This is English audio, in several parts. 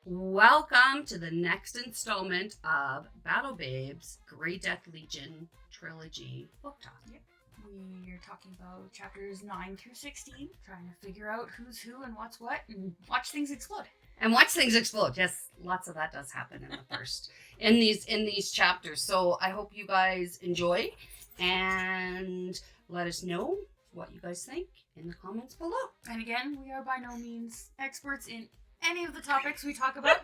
Welcome to the next installment of Battle Babes Grey Death Legion Trilogy Book Talk. Yep. We're talking about chapters 9 through 16, trying to figure out who's who and what's what, and watch things explode. And watch things explode. Yes, lots of that does happen in the first in these chapters. So I hope you guys enjoy and let us know what you guys think in the comments below. And again, we are by no means experts in any of the topics we talk about.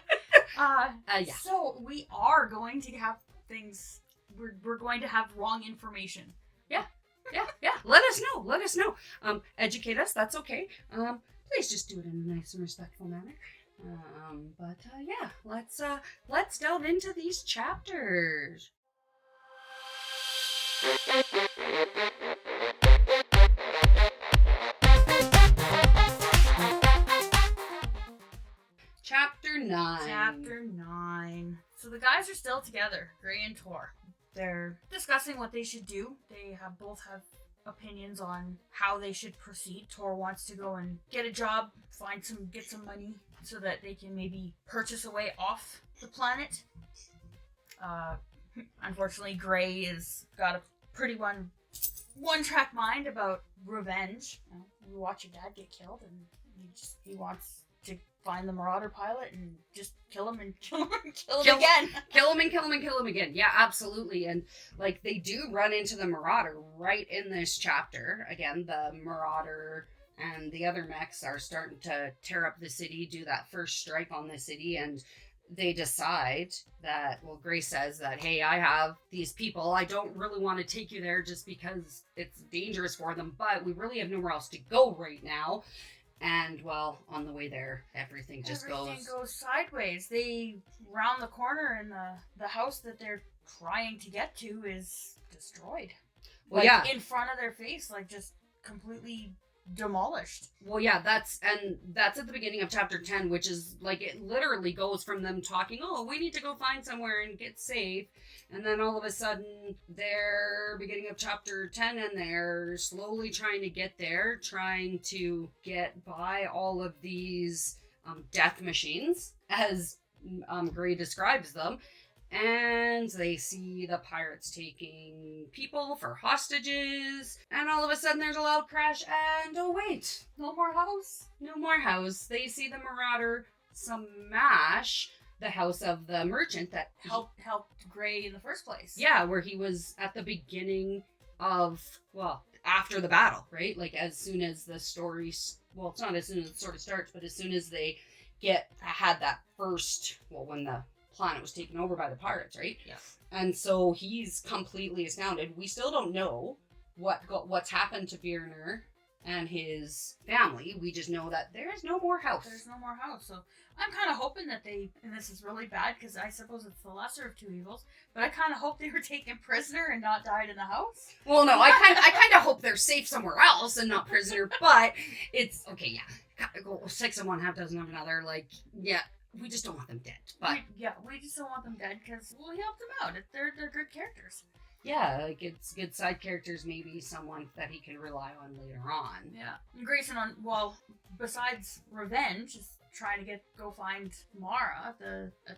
Yeah. So we are going to have things, we're going to have wrong information. Yeah. Let us know. Educate us. That's okay. Please just do it in a nice and respectful manner. Let's delve into these chapters. Chapter 9. Chapter 9. So the guys are still together, Gray and Tor. They're discussing what they should do. They both have opinions on how they should proceed. Tor wants to go and get a job, get some money so that they can maybe purchase a way off the planet. Unfortunately, Gray has got a pretty one-track mind about revenge. You watch your dad get killed, and he wants to find the Marauder pilot and just kill him again. Kill him again. Yeah, absolutely. And like they do run into the Marauder right in this chapter. Again, the Marauder and the other mechs are starting to tear up the city, do that first strike on the city, and they decide that, well, Grace says that, hey, I have these people. I don't really want to take you there just because it's dangerous for them, but we really have nowhere else to go right now. And, well, on the way there, everything goes sideways. They round the corner and the house that they're trying to get to is destroyed. Well, yeah. In front of their face, just completely demolished. Well, yeah, that's at the beginning of chapter 10, which is, it literally goes from them talking, oh, we need to go find somewhere and get safe. And then all of a sudden, they're beginning of chapter 10, and they're slowly trying to get there, trying to get by all of these death machines, as Gray describes them. And they see the pirates taking people for hostages. And all of a sudden, there's a loud crash, and oh, wait. No more house. They see the Marauder smash the house of the merchant that helped Gray in the first place. Yeah, where he was at the beginning of, after the battle, right? As soon as the story, it's not as soon as the story starts, but as soon as they had that first, when the planet was taken over by the pirates, right? Yeah. And so he's completely astounded. We still don't know what's happened to Byrner and his family. We just know that there is no more house. There's no more house. So I'm kind of hoping that and this is really bad because I suppose it's the lesser of two evils, but I kind of hope they were taken prisoner and not died in the house. Well, no, I kind of hope they're safe somewhere else and not prisoner, but it's, okay, yeah. Go 6 of one, half dozen of another, yeah. We just don't want them dead. But we just don't want them dead because we'll help them out. They're good characters. Yeah, it's good side characters, maybe someone that he can rely on later on. Yeah. And Grayson, besides revenge, is trying to go find Mara at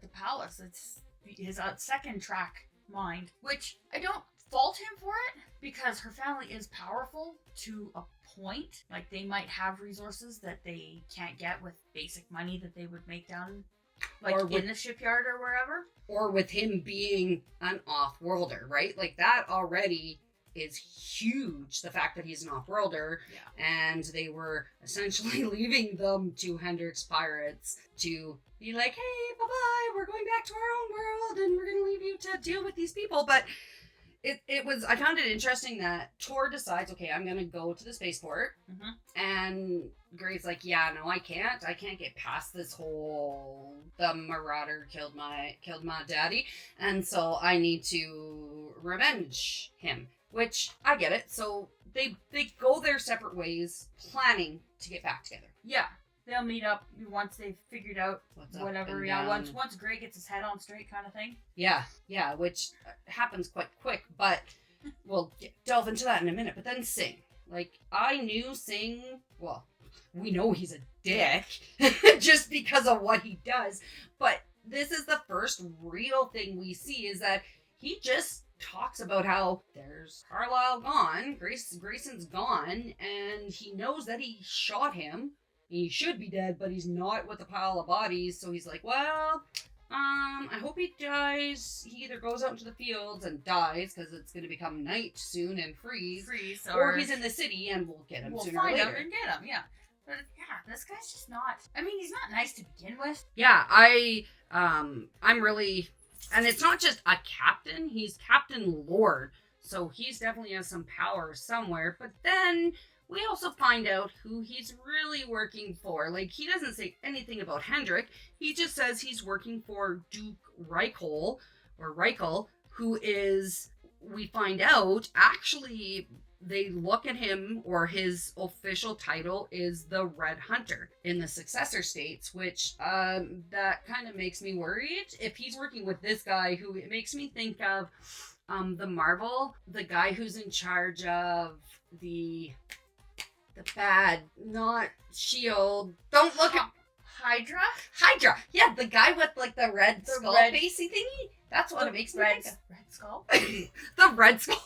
the palace. It's his second track mind, which I don't fault him for it because her family is powerful to a point. They might have resources that they can't get with basic money that they would make down in the shipyard or wherever. Or with him being an off-worlder, right? That already is huge, the fact that he's an off-worlder. Yeah. And they were essentially leaving them to Hendrix pirates to be like, hey, bye-bye, we're going back to our own world and we're going to leave you to deal with these people. But I found it interesting that Tor decides, okay, I'm going to go to the spaceport. Mm-hmm. And Gray's like, yeah, no, I can't get past this whole, the Marauder killed my daddy. And so I need to revenge him, which I get it. So they go their separate ways, planning to get back together. Yeah. They'll meet up once they've figured out whatever. Yeah, once Gray gets his head on straight, kind of thing. Yeah, which happens quite quick. But we'll delve into that in a minute. But then Sing, I knew Sing. Well, we know he's a dick just because of what he does. But this is the first real thing we see, is that he just talks about how there's Carlisle gone, Grayson's gone, and he knows that he shot him. He should be dead, but he's not with a pile of bodies. So he's like, well, I hope he dies. He either goes out into the fields and dies because it's going to become night soon and freeze, or he's in the city and we'll get him sooner or later. We'll find him and get him, yeah. But yeah, this guy's just not. I mean, he's not nice to begin with. Yeah, I'm really, and it's not just a captain. He's Captain Lord, so he's definitely has some power somewhere. But then we also find out who he's really working for. Like, he doesn't say anything about Hendrik. He just says he's working for Duke Reichel, who is, we find out, actually, they look at him, or his official title is the Red Hunter in the successor states, which that kind of makes me worried. If he's working with this guy, who it makes me think of the Marvel, the guy who's in charge of the bad, not Shield. Don't look at Hydra. Yeah, the guy with like the red skull facey thingy. That's what it makes me think of. Red skull. The red skull.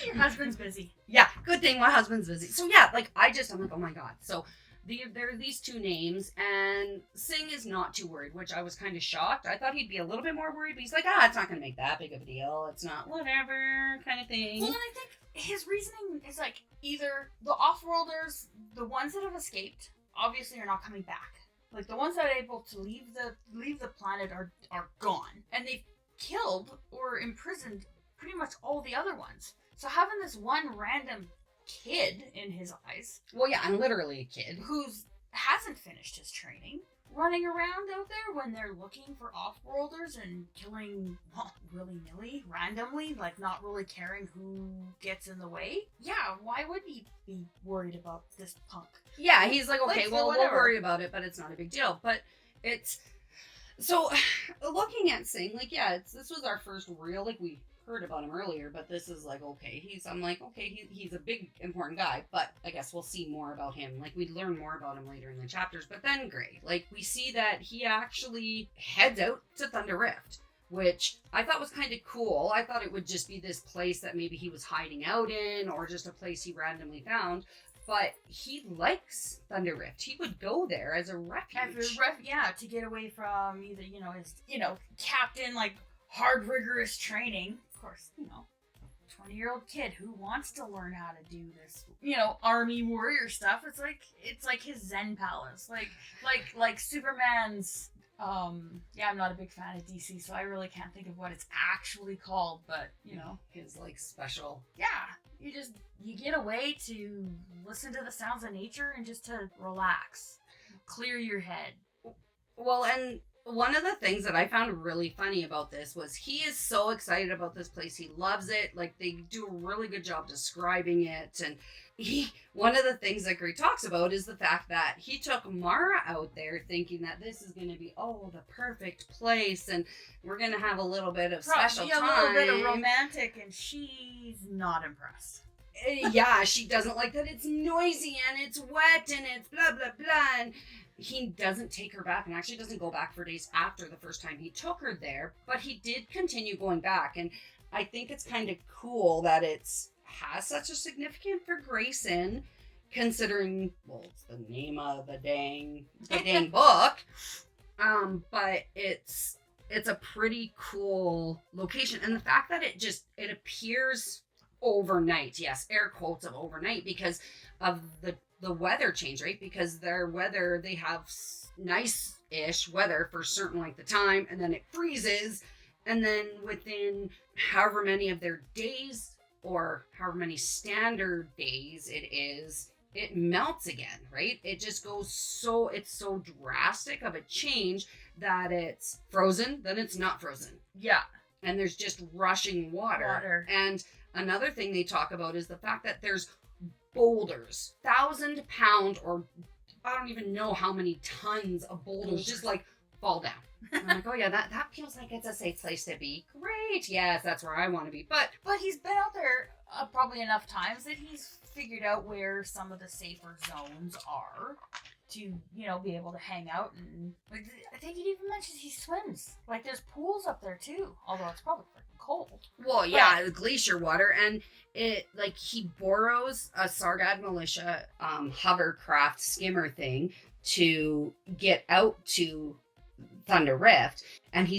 Your husband's busy. Yeah, good thing my husband's busy. So yeah, like I'm like, oh my god. So there are these two names, and Singh is not too worried, which I was kind of shocked. I thought he'd be a little bit more worried, but he's like, it's not going to make that big of a deal. It's not whatever kind of thing. Well, and I think his reasoning is like, either the off-worlders, the ones that have escaped, obviously are not coming back. Like, the ones that are able to leave the planet are gone, and they've killed or imprisoned pretty much all the other ones. So having this one random kid in his eyes, well, yeah, I'm literally a kid who hasn't finished his training, running around out there when they're looking for off-worlders and killing willy-nilly, randomly, like not really caring who gets in the way. Yeah, why would he be worried about this punk? Yeah, he's like, okay, well, we'll worry about it, but it's not a big deal. But it's, so looking at Singh, like, yeah, this was our first real, like, we heard about him earlier, but this is like, okay, I'm like, okay, he's a big important guy, but I guess we'll see more about him. Like, we learn more about him later in the chapters. But then Gray, like, we see that he actually heads out to Thunder Rift, which I thought was kind of cool. I thought it would just be this place that maybe he was hiding out in, or just a place he randomly found. But he likes Thunder Rift. He would go there as a refuge. Yeah, to get away from either, his, captain, like, hard, rigorous training. Of course, 20-year-old kid who wants to learn how to do this, army warrior stuff. It's like his Zen palace, like Superman's. I'm not a big fan of DC, so I really can't think of what it's actually called. But his like special. Yeah, you get away to listen to the sounds of nature and just to relax, clear your head. Well, and one of the things that I found really funny about this was he is so excited about this place. He loves it. Like, they do a really good job describing it. And one of the things that Gray talks about is the fact that he took Mara out there thinking that this is going to be, the perfect place. And we're going to have a little bit of special time. A little bit of romantic, and she's not impressed. Yeah, she doesn't like that it's noisy and it's wet and it's blah, blah, blah. And he doesn't take her back, and actually doesn't go back for days after the first time he took her there, but he did continue going back. And I think it's kind of cool that has such a significance for Grayson, considering, well, it's the name of the dang book. But it's a pretty cool location, and the fact that it appears overnight, yes, air quotes of overnight, because of the weather change, right? Because their weather, they have nice-ish weather for certain length of time, and then it freezes, and then within however many of their days, or however many standard days it melts again, right? It just goes it's so drastic of a change that it's frozen, then it's not frozen. Yeah. And there's just rushing water. And another thing they talk about is the fact that there's boulders, 1,000-pound, or I don't even know how many tons of boulders just like fall down. I'm like, oh yeah, that feels like it's a safe place to be. Great, yes, that's where I want to be. But he's been out there probably enough times that he's figured out where some of the safer zones are to, you know, be able to hang out. And like, I think he even mentions he swims. Like, there's pools up there too, although it's probably freaking cold. Well, yeah, the glacier water, and it, like, he borrows a Sargad militia hovercraft skimmer thing to get out to Thunder Rift, and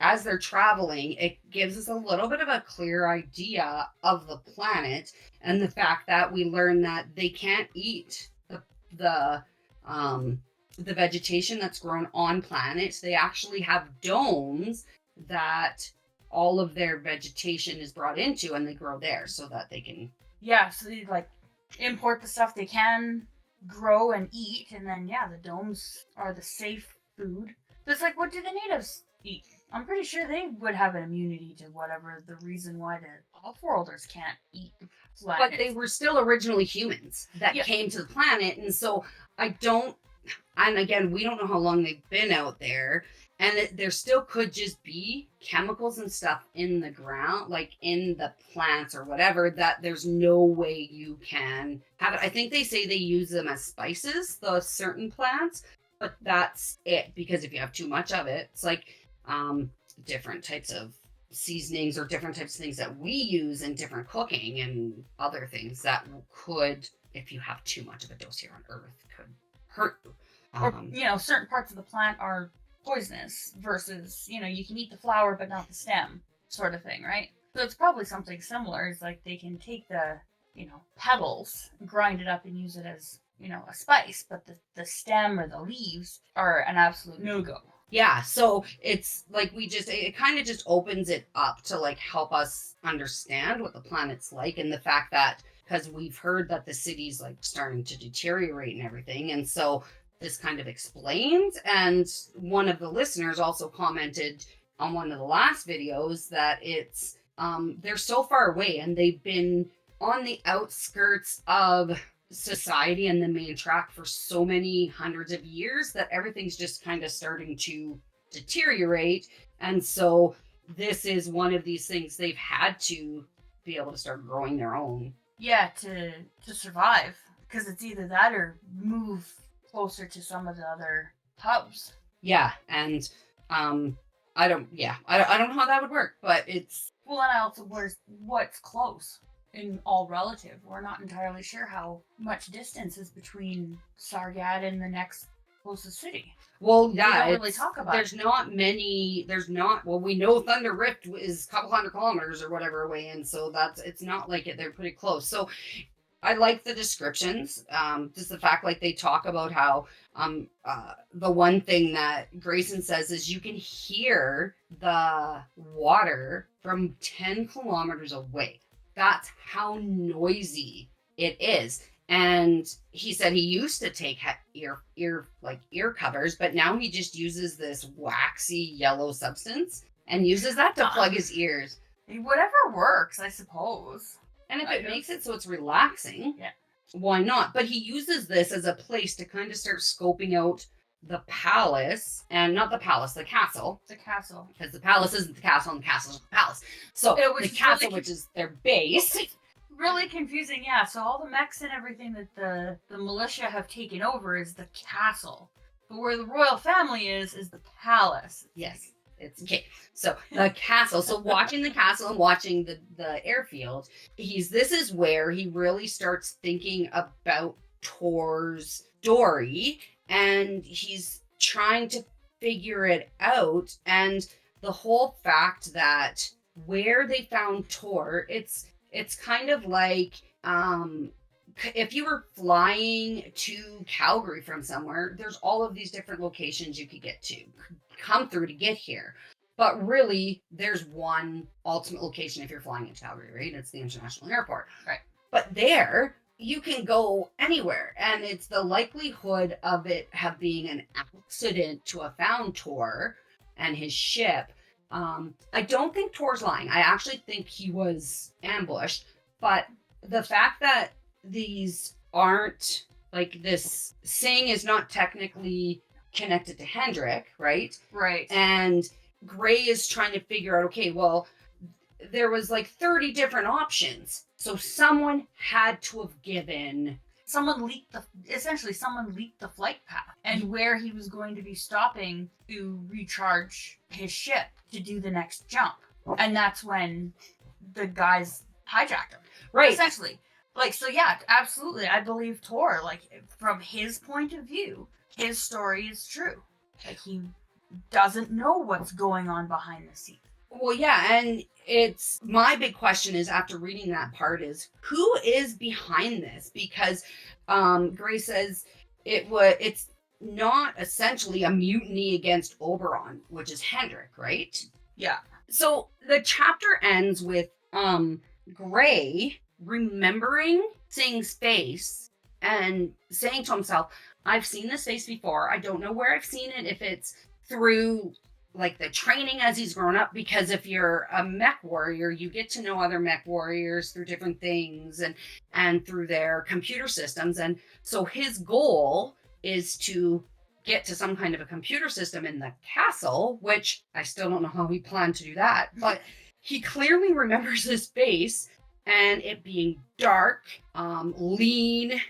as they're traveling, it gives us a little bit of a clear idea of the planet, and the fact that we learn that they can't eat the vegetation that's grown on planet. They actually have domes that all of their vegetation is brought into, and they grow there so that they can... Yeah, so they, like, import the stuff they can grow and eat, and then, yeah, the domes are the safe food. But it's like, what do the natives eat? I'm pretty sure they would have an immunity to whatever the reason why the off-worlders can't eat planets. But they were still originally humans that came to the planet, and so and again, we don't know how long they've been out there, and there still could just be chemicals and stuff in the ground, like in the plants or whatever, that there's no way you can have it. I think they say they use them as spices, those certain plants, but that's it, because if you have too much of it, it's like different types of seasonings or different types of things that we use in different cooking and other things that could, if you have too much of a dose here on Earth, could hurt you. Or, you know, certain parts of the plant are poisonous versus, you know, you can eat the flower but not the stem, sort of thing, right? So it's probably something similar. It's like they can take the, you know, petals, grind it up and use it as, you know, a spice, but the stem or the leaves are an absolute no-go. Yeah, so it's like it kind of just opens it up to like help us understand what the planet's like, and the fact that, because we've heard that the city's like starting to deteriorate and everything, and so this kind of explains. And one of the listeners also commented on one of the last videos that it's they're so far away and they've been on the outskirts of society and the main track for so many hundreds of years that everything's just kind of starting to deteriorate, and so this is one of these things they've had to be able to start growing their own. Yeah, to survive, because it's either that or move closer to some of the other hubs. Yeah, and I don't know how that would work, but it's... Well, and also, what's close in all relative? We're not entirely sure how much distance is between Sargad and the next closest city. Well, yeah, we don't really talk about well, we know Thunder Rift is a couple hundred kilometers or whatever away, and so it's not like they're pretty close. So I like the descriptions. Just the fact, like, they talk about how the one thing that Grayson says is you can hear the water from 10 kilometers away. That's how noisy it is. And he said he used to take ear covers, but now he just uses this waxy yellow substance and uses that to plug his ears. Whatever works, I suppose. And if it makes it so it's relaxing, yeah, why not? But he uses this as a place to kind of start scoping out the palace, and not the palace, the castle. The castle. Because the palace isn't the castle, and the castle isn't the palace. So the castle, which is their base. Really confusing, yeah. So all the mechs and everything that the militia have taken over is the castle. But where the royal family is the palace. Yes. It's okay. So the castle. So watching the castle and watching the airfield, this is where he really starts thinking about Tor's story, and he's trying to figure it out. And the whole fact that where they found Tor, it's kind of like if you were flying to Calgary from somewhere, there's all of these different locations you could get to, come through to get here. But really, there's one ultimate location if you're flying into Calgary, right? It's the international airport. Right. But there, you can go anywhere. And it's the likelihood of it being an accident to have found Tor and his ship. I don't think Tor's lying. I actually think he was ambushed. But the fact that these aren't, like, this Singh is not technically connected to Hendrik, right? Right. And Gray is trying to figure out, okay, well, there was like 30 different options. So someone had to have given. Someone leaked the flight path and where he was going to be stopping to recharge his ship to do the next jump. And that's when the guys hijacked him. Right. Essentially. Like, so yeah, absolutely. I believe Tor, like, from his point of view, his story is true. Like, he doesn't know what's going on behind the scenes. Well, yeah, and it's my big question is after reading that part is who is behind this? Because Gray says it's not essentially a mutiny against Oberon, which is Hendrik, right? Yeah. So the chapter ends with Gray remembering Sing's face and saying to himself, I've seen this face before. I don't know where I've seen it, if it's through like the training as he's grown up, because if you're a mech warrior, you get to know other mech warriors through different things and through their computer systems. And so his goal is to get to some kind of a computer system in the castle, which I still don't know how he planned to do that, but he clearly remembers his face and it being dark, lean,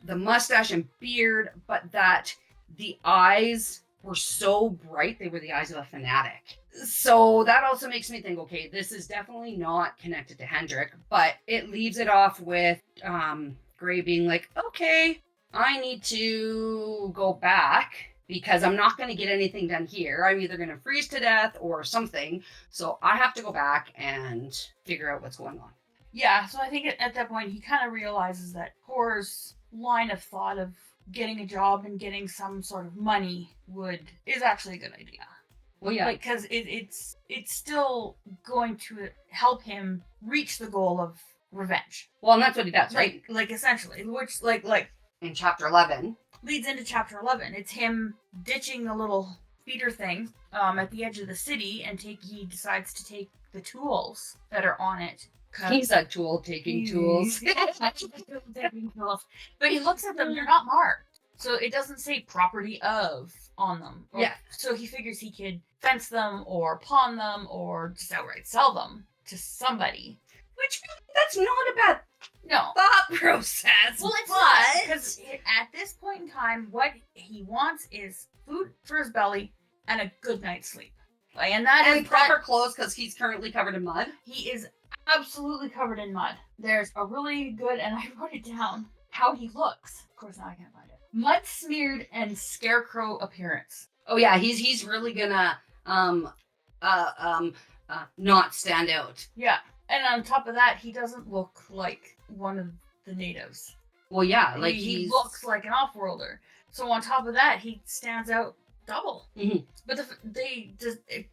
the mustache and beard, but that the eyes were so bright, they were the eyes of a fanatic. So that also makes me think, okay, this is definitely not connected to Hendrik, but it leaves it off with Gray being like, okay, I need to go back because I'm not going to get anything done here. I'm either going to freeze to death or something. So I have to go back and figure out what's going on. Yeah, so I think at that point he kind of realizes that Tor's line of thought of getting a job and getting some sort of money is actually a good idea. Well, yeah, because it's still going to help him reach the goal of revenge. Well, and that's what he does, right? Like essentially, which like in chapter 11 leads into chapter 11. It's him ditching the little feeder thing at the edge of the city, and he decides to take the tools that are on it. He's a tool-taking tools. But he looks at them, they're not marked. So it doesn't say property of on them. Yeah. So he figures he could fence them or pawn them or just outright sell them to somebody. Which, that's not a bad thought process. Well, it's not. Because at this point in time, what he wants is food for his belly and a good night's sleep. And proper clothes, because he's currently covered in mud. He is absolutely covered in mud. There's a really good, and I wrote it down, how he looks. Of course, now I can't find it. Mud smeared and scarecrow appearance. Oh yeah, he's really gonna not stand out. Yeah, and on top of that, he doesn't look like one of the natives. Well, yeah, like he looks like an off-worlder. So on top of that, he stands out double. Mm-hmm. But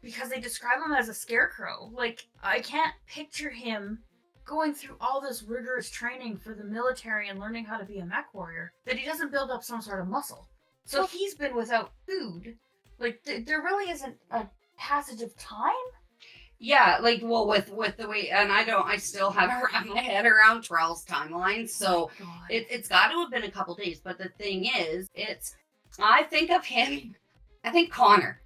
because they describe him as a scarecrow, like, I can't picture him going through all this rigorous training for the military and learning how to be a mech warrior, that he doesn't build up some sort of muscle. So he's been without food. Like, there really isn't a passage of time. Yeah, like, well, with the way, and I still haven't wrapped my head around Trell's timeline, so it's got to have been a couple days. But the thing is, I think of him, I think Connor.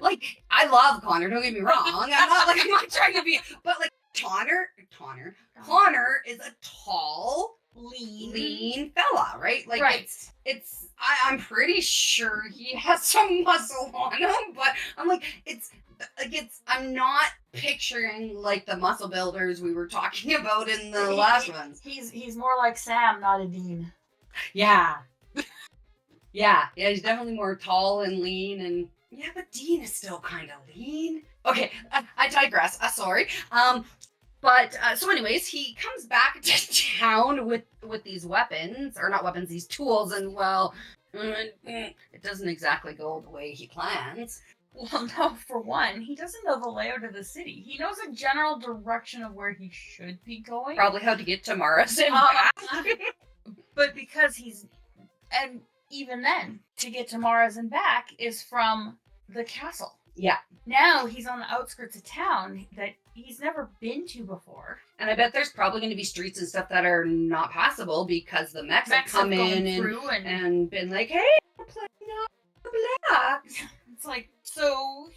Like, I love Connor, don't get me wrong. I'm not trying to be, but like, Connor is a tall, lean fella, right? Like, right. I'm pretty sure he has some muscle on him, but I'm like, I'm not picturing like the muscle builders we were talking about in the last ones. He's more like Sam, not a Dean. Yeah. Yeah, he's definitely more tall and lean, and yeah, but Dean is still kind of lean. Okay, I digress. Sorry. But so anyways, he comes back to town with these weapons, or not weapons, these tools, and well, it doesn't exactly go the way he plans. Well, no, for one, he doesn't know the layout of the city. He knows a general direction of where he should be going. Probably how to get to Mars and back. But because and even then, to get to Mars and back is from the castle. Yeah. Now he's on the outskirts of town that he's never been to before. And I bet there's probably going to be streets and stuff that are not passable because the mechs have come in and been like, hey, blah, blah. It's like, so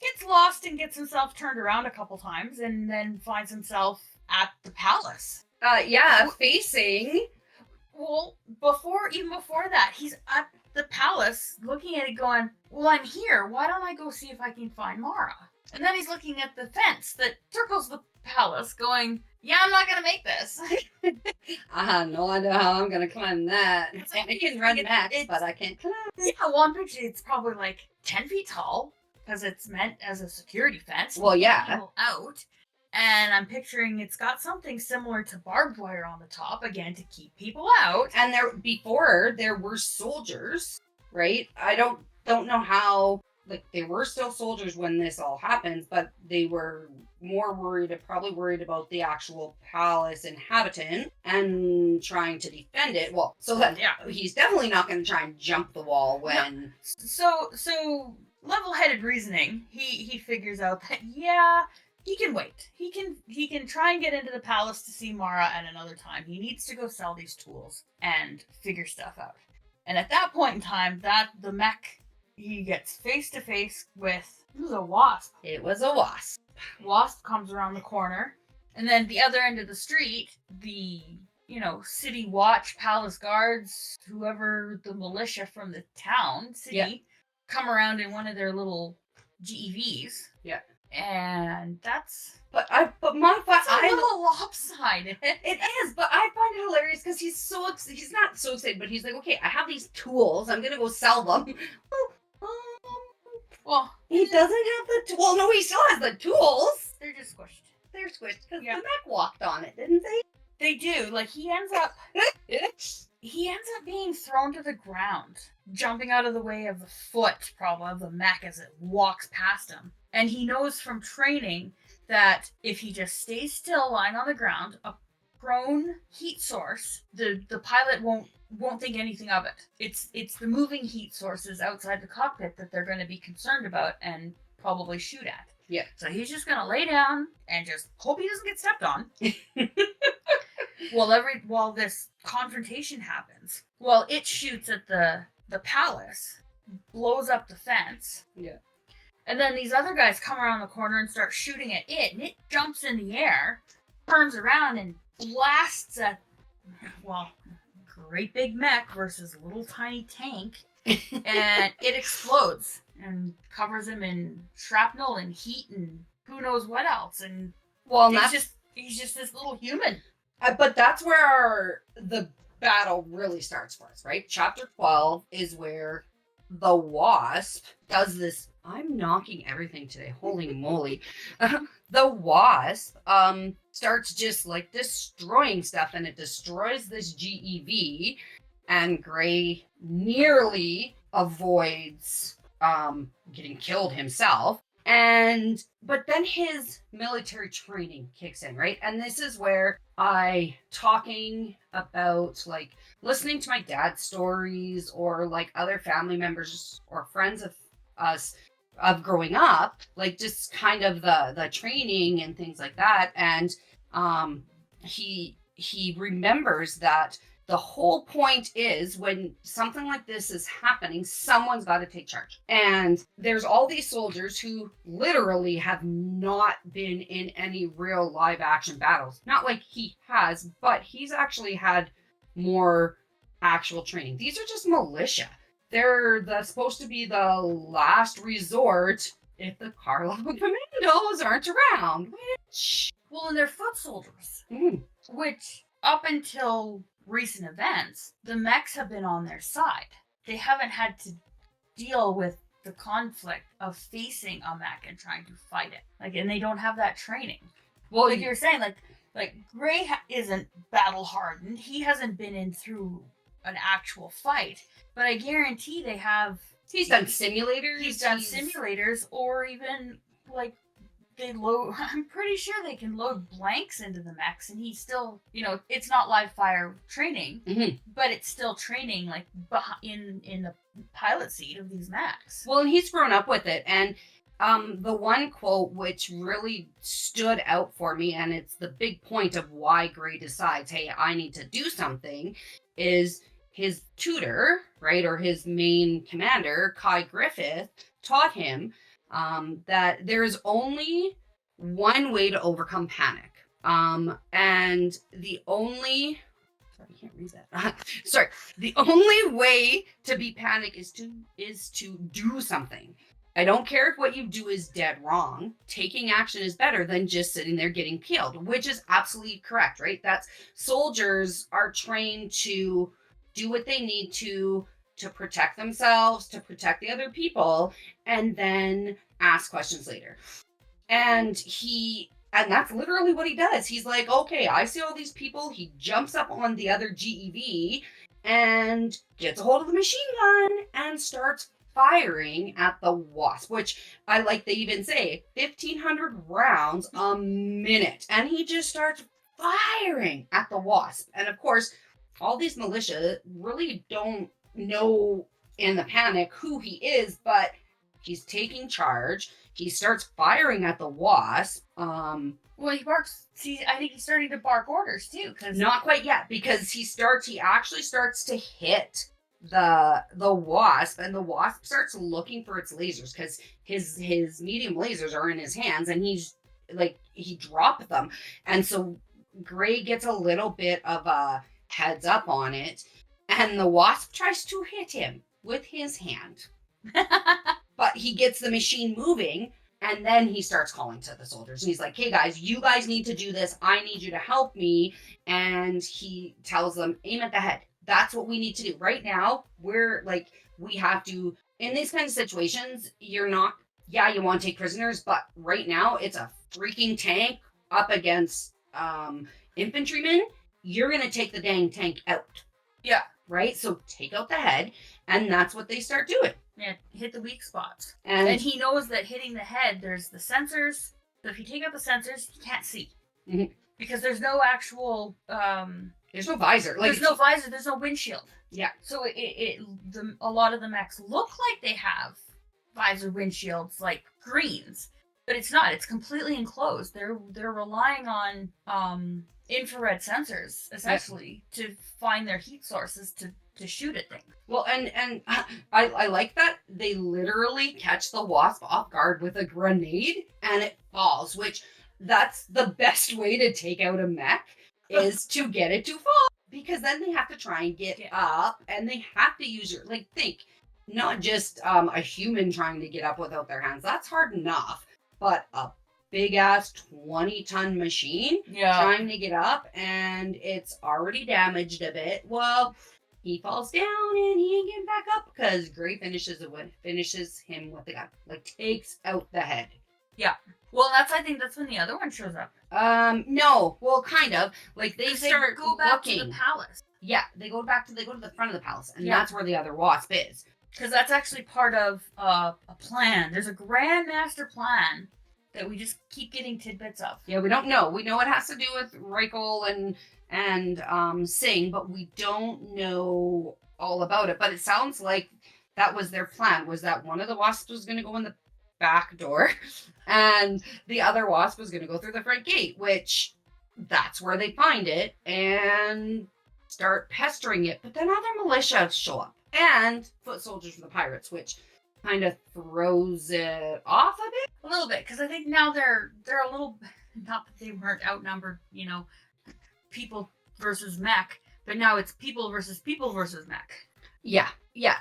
gets lost and gets himself turned around a couple times, and then finds himself at the palace. Facing. Well, even before that, he's at the palace looking at it going, well, I'm here. Why don't I go see if I can find Mara? And then he's looking at the fence that circles the palace going, yeah, I'm not going to make this. I have no idea how I'm going to climb that. I can run max, but I can't climb. Yeah, well, I'm picturing it's probably like 10 feet tall because it's meant as a security fence. Well, yeah. People out. And I'm picturing it's got something similar to barbed wire on the top, again, to keep people out. And there were soldiers, right? I don't know how, like, they were still soldiers when this all happens, but they were probably worried about the actual palace inhabitant and trying to defend it. Well, so that, yeah, he's definitely not going to try and jump the wall when... No. So level-headed reasoning, he figures out that, yeah... He can wait. He can try and get into the palace to see Mara at another time. He needs to go sell these tools and figure stuff out. And at that point in time, the mech, he gets face to face with, it was a wasp. It was a wasp. Wasp comes around the corner, and then the other end of the street, the city watch, palace guards, whoever the militia from the town, city, come around in one of their little GEVs. Yeah. And that's... But a little lopsided. It is, but I find it hilarious because he's not so excited, but he's like, okay, I have these tools, I'm gonna go sell them. Well, he doesn't have the well, no, he still has the tools. They're just squished. They're squished because the mech walked on it, didn't they? They do. Like, he ends up being thrown to the ground, jumping out of the way of the foot, probably, of the mech as it walks past him. And he knows from training that if he just stays still lying on the ground, a prone heat source, the pilot won't think anything of it. It's the moving heat sources outside the cockpit that they're going to be concerned about and probably shoot at. Yeah. So he's just going to lay down and just hope he doesn't get stepped on. While this confrontation happens. Well, it shoots at the palace, blows up the fence. Yeah. And then these other guys come around the corner and start shooting at it, and it jumps in the air, turns around and blasts at, well, great big mech versus little tiny tank, and it explodes and covers him in shrapnel and heat and who knows what else. And well, he's just this little human. But that's where the battle really starts for us, right? Chapter 12 is where the Wasp does this. I'm knocking everything today. Holy moly. The Wasp starts just like destroying stuff, and it destroys this GEV, and Gray nearly avoids getting killed himself. But then his military training kicks in, right? And this is where talking about, like, listening to my dad's stories or like other family members or friends of us of growing up, like just kind of the training and things like that. And he remembers that the whole point is when something like this is happening, someone's got to take charge. And there's all these soldiers who literally have not been in any real live action battles. Not like he has, but he's actually had more actual training. These are just militia. They're supposed to be the last resort if the Carlo Commandos aren't around. And they're foot soldiers. Which, up until recent events, the mechs have been on their side. They haven't had to deal with the conflict of facing a mech and trying to fight it. And they don't have that training. Well, like you were saying, like Gray isn't battle hardened. He hasn't been in through an actual fight. But I guarantee they have. He's done simulators. He's done simulators, or even like they load. I'm pretty sure they can load blanks into the mechs, and he's still, it's not live fire training, but it's still training, like in the pilot seat of these mechs. Well, and he's grown up with it, and the one quote which really stood out for me, and it's the big point of why Gray decides, hey, I need to do something, is his tutor, right, or his main commander, Kai Griffith, taught him that there is only one way to overcome panic. And the only... Sorry, I can't read that. Sorry. The only way to beat panic is to do something. I don't care if what you do is dead wrong. Taking action is better than just sitting there getting peeled, which is absolutely correct, right? That's soldiers are trained to do what they need to protect themselves, to protect the other people, and then ask questions later. And that's literally what he does. He's like, okay, I see all these people. He jumps up on the other GEV and gets a hold of the machine gun and starts firing at the Wasp, which I like, they even say 1,500 rounds a minute. And he just starts firing at the Wasp. And of course, all these militia really don't know in the panic who he is, but he's taking charge. He starts firing at the Wasp. Well, he barks. See, I think he's starting to bark orders too. Cause not quite yet, because he actually starts to hit the Wasp, and the Wasp starts looking for its lasers because his medium lasers are in his hands, and he dropped them, and so Gray gets a little bit of a heads up on it, and the Wasp tries to hit him with his hand. But he gets the machine moving, and then he starts calling to the soldiers. And he's like, hey guys, you guys need to do this. I need you to help me. And he tells them, aim at the head. That's what we need to do. Right now, we have to, in these kind of situations, you want to take prisoners, but right now it's a freaking tank up against infantrymen. You're going to take the dang tank out. Yeah. Right? So take out the head, and that's what they start doing. Yeah, hit the weak spots. And he knows that hitting the head, there's the sensors. So if you take out the sensors, you can't see. Mm-hmm. Because there's no actual... there's no visor. There's no visor. There's no windshield. Yeah. So a lot of the mechs look like they have visor windshields, like greens. But it's not. It's completely enclosed. They're relying on infrared sensors, essentially, to find their heat sources to shoot at things. Well, and I like that they literally catch the Wasp off guard with a grenade and it falls, which that's the best way to take out a mech is to get it to fall, because then they have to try and get up, and they have to use think, not just a human trying to get up without their hands. That's hard enough, but a big ass 20-ton machine trying to get up, and it's already damaged a bit. Well, he falls down and he ain't getting back up because Gray finishes him with the gun, takes out the head. Yeah. Well, I think that's when the other one shows up. No. Well, kind of. They start go back looking to the palace. Yeah, they go to the front of the palace, and that's where the other Wasp is. Because that's actually part of a plan. There's a grand master plan that we just keep getting tidbits of. Yeah, we don't know. We know it has to do with Reichel and Singh, but we don't know all about it. But it sounds like that was their plan, was that one of the Wasps was going to go in the back door and the other Wasp was going to go through the front gate, which that's where they find it and start pestering it. But then other militia show up and foot soldiers from the pirates, which kind of throws it off a bit. A little bit, because I think now they're a little, not that they weren't outnumbered, people versus mech, but now it's people versus mech. Yeah,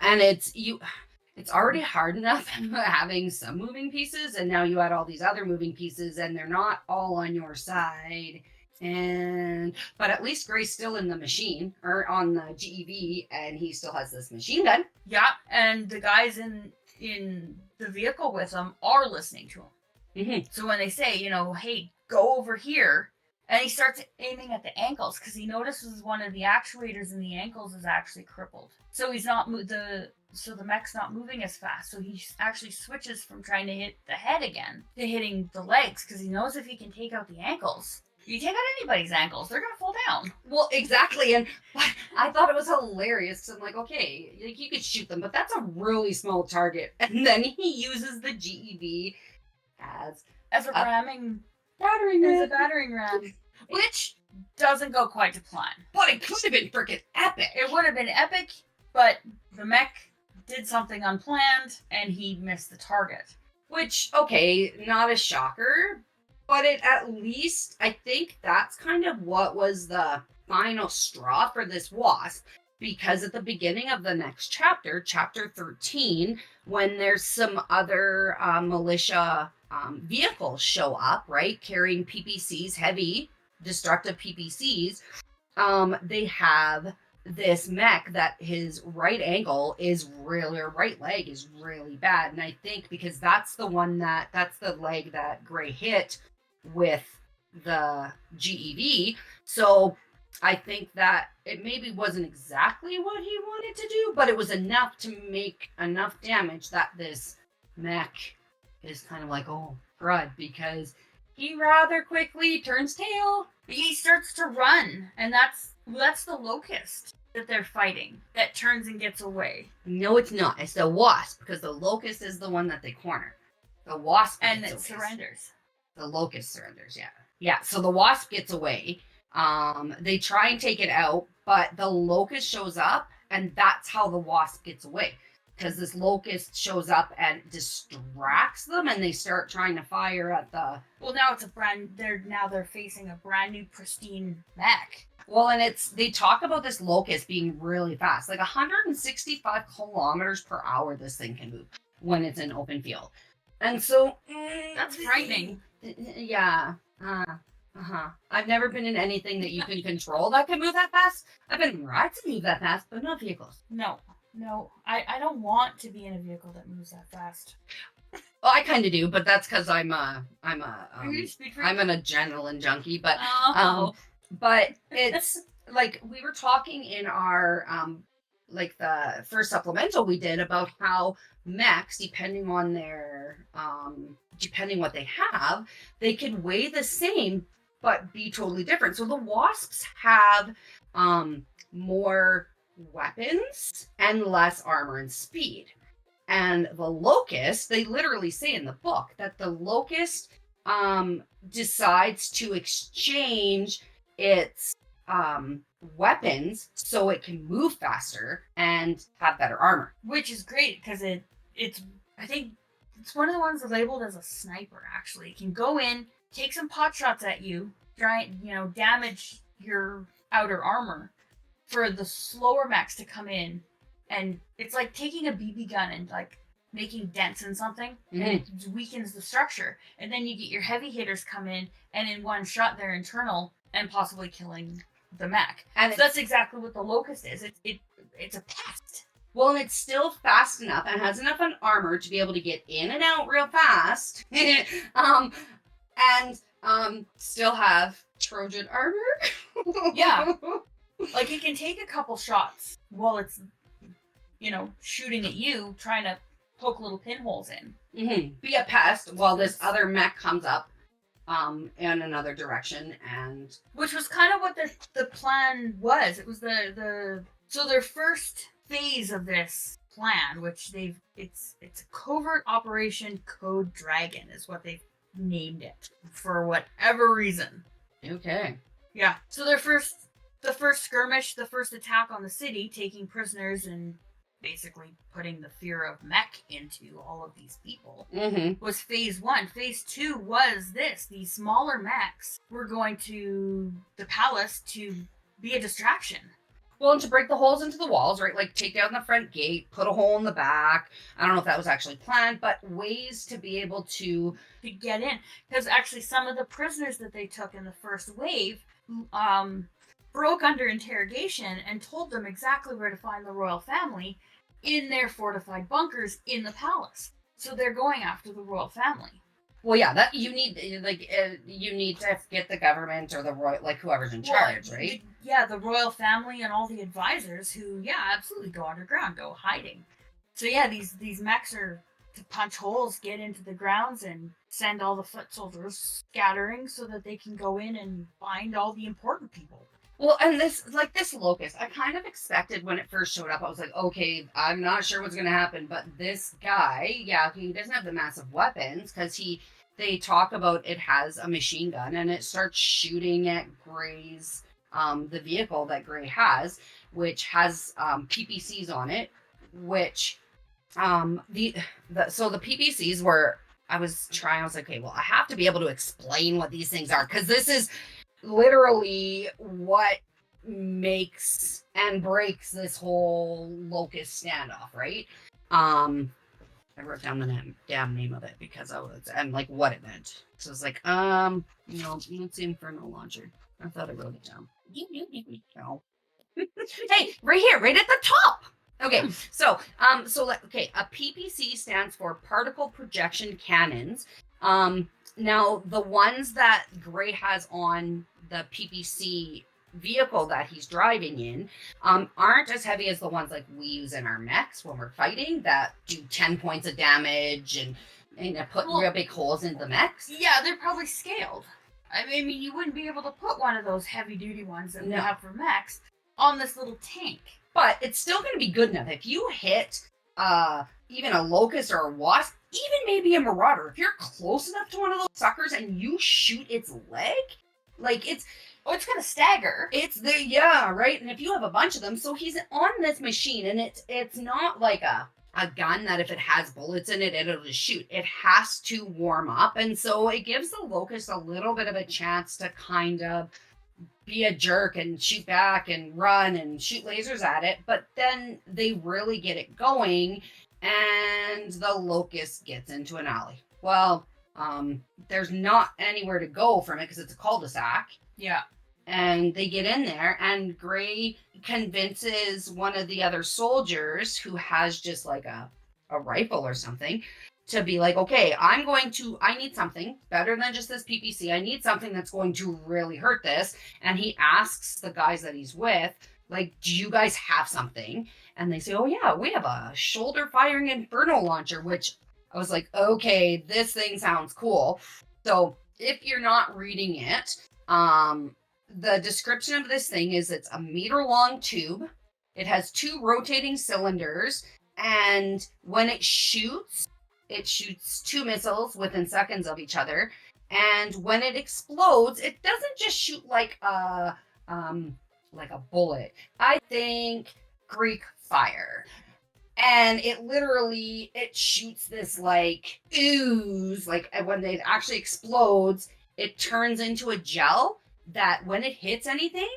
and it's already hard enough having some moving pieces, and now you add all these other moving pieces, and they're not all on your side. But at least Gray's still in the machine, or on the GEV, and he still has this machine gun. Yeah, and the guys in the vehicle with him are listening to him. Mm-hmm. So when they say, hey, go over here, and he starts aiming at the ankles, because he notices one of the actuators in the ankles is actually crippled. So he's not the mech's not moving as fast. So he actually switches from trying to hit the head again to hitting the legs, because he knows if he can take out the ankles. If you take out anybody's ankles, they're going to fall down. Well, exactly. And I thought it was hilarious because I'm like, okay, you could shoot them, but that's a really small target. And then he uses the GEV as a ramming battering ram, which doesn't go quite to plan. But it could have been freaking epic. It would have been epic, but the mech did something unplanned and he missed the target. Which, okay, not a shocker, but it at least, I think that's kind of what was the final straw for this wasp. Because at the beginning of the next chapter, chapter 13, when there's some other militia vehicles show up, right, carrying PPCs, heavy, destructive PPCs, they have this mech that his right ankle is really, or right leg is really bad. And I think because that's the leg that Gray hit with the GEV. So I think that it maybe wasn't exactly what he wanted to do, but it was enough to make enough damage that this mech is kind of like, oh, crud, because he rather quickly turns tail. He starts to run, and that's the locust that they're fighting that turns and gets away. No, it's not. It's the wasp, because the locust is the one that they corner. The wasp and it surrenders. The locust surrenders, yeah. Yeah, so the wasp gets away. They try and take it out, but the locust shows up, and that's how the wasp gets away. Because this locust shows up and distracts them, and they start trying to fire at the... Well, now they're facing a brand new pristine mech. Well, and they talk about this locust being really fast, like 165 kilometers per hour this thing can move when it's in open field. And so... that's frightening. Yeah. I've never been in anything that you can control that can move that fast. I've been in rides that move that fast, but not vehicles. No, I don't want to be in a vehicle that moves that fast. Well, I kind of do, but that's because I'm an adrenaline junkie. But but it's like we were talking in our like the first supplemental we did about how mechs, depending on their depending what they have, they can weigh the same but be totally different. So the wasps have more weapons and less armor and speed. And the locust, they literally say in the book that the locust decides to exchange its weapons so it can move faster and have better armor. Which is great because it's I think it's one of the ones that's labeled as a sniper, actually. It can go in, take some pot shots at you, try and, damage your outer armor for the slower mechs to come in. And it's like taking a BB gun and like making dents in something, and it weakens the structure. And then you get your heavy hitters come in, and in one shot they're internal and possibly killing the mech. And so that's exactly what the locust is. It's a pest. Well, and it's still fast enough and has enough on armor to be able to get in and out real fast. and still have Trojan armor. Yeah. Like, it can take a couple shots while it's, shooting at you, trying to poke little pinholes in. Be a pest while this other mech comes up in another direction. And which was kind of what the plan was. It was so their first phase of this plan, which it's a covert operation Code Dragon is what they've named it for whatever reason. Okay. Yeah. So the first skirmish, the first attack on the city, taking prisoners and basically putting the fear of mech into all of these people, was phase 1. Phase 2 was these smaller mechs were going to the palace to be a distraction. Well, and to break the holes into the walls, right? Like take down the front gate, put a hole in the back. I don't know if that was actually planned, but ways to be able to get in. Because actually some of the prisoners that they took in the first wave broke under interrogation and told them exactly where to find the royal family in their fortified bunkers in the palace. So they're going after the royal family. Well, yeah, that you need to get the government or the royal, like whoever's in charge, right? The royal family and all the advisors who, absolutely go underground, go hiding. So these mechs are to punch holes, get into the grounds, and send all the foot soldiers scattering so that they can go in and find all the important people. Well, and this locust, I kind of expected when it first showed up, I was like, okay, I'm not sure what's going to happen, but this guy, he doesn't have the massive weapons, because they talk about it has a machine gun, and it starts shooting at Gray's, the vehicle that Gray has, which has PPCs on it, which, so the PPCs were I was like, okay, well, I have to be able to explain what these things are, because this is literally what makes and breaks this whole locust standoff, right? I wrote down the damn name of it because I'm like, what it meant. So it's like, no, it's the Inferno launcher. I thought I wrote it down. No. Hey, right here, right at the top. Okay, so a PPC stands for particle projection cannons. Now the ones that Gray has on the PPC vehicle that he's driving in aren't as heavy as the ones like we use in our mechs when we're fighting that do 10 points of damage and put real big holes in the mechs. Yeah, they're probably scaled. I mean, you wouldn't be able to put one of those heavy-duty ones that we have for mechs on this little tank. But it's still going to be good enough. If you hit even a Locust or a Wasp, even maybe a Marauder, if you're close enough to one of those suckers and you shoot its leg, like it's going to stagger. Right? And if you have a bunch of them, so he's on this machine, and it's not like a gun that if it has bullets in it, it'll just shoot. It has to warm up, and so it gives the Locust a little bit of a chance to kind of be a jerk and shoot back and run and shoot lasers at it, but then they really get it going, and the Locust gets into an alley. Well, there's not anywhere to go from it because it's a cul-de-sac. Yeah. And they get in there, and Gray convinces one of the other soldiers who has just like a rifle or something to be like, okay, I need something better than just this PPC. I need something that's going to really hurt this. And he asks the guys that he's with, like, do you guys have something? And they say, oh yeah, we have a shoulder firing Inferno launcher, which I was like, okay, this thing sounds cool. So if you're not reading it, the description of this thing is it's a meter-long tube. It has 2 rotating cylinders, and when it shoots 2 missiles within seconds of each other. And when it explodes, it doesn't just shoot like a bullet. I think Greek fire. And it shoots this like ooze, like when it actually explodes, it turns into a gel that when it hits anything,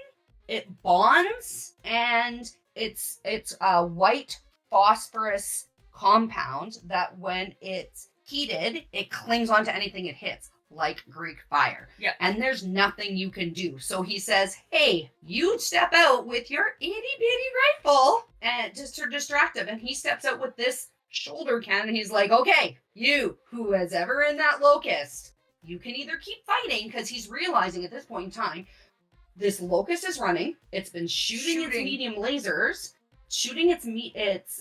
it bonds, and it's a white phosphorus compound that when it's heated, it clings onto anything it hits, like Greek fire. Yeah. And there's nothing you can do. So he says, hey, you step out with your itty-bitty rifle and just to distractive. And he steps out with this shoulder cannon. He's like, okay, you, who is ever in that Locust, you can either keep fighting, because he's realizing at this point in time, this Locust is running. It's been shooting its medium lasers, shooting its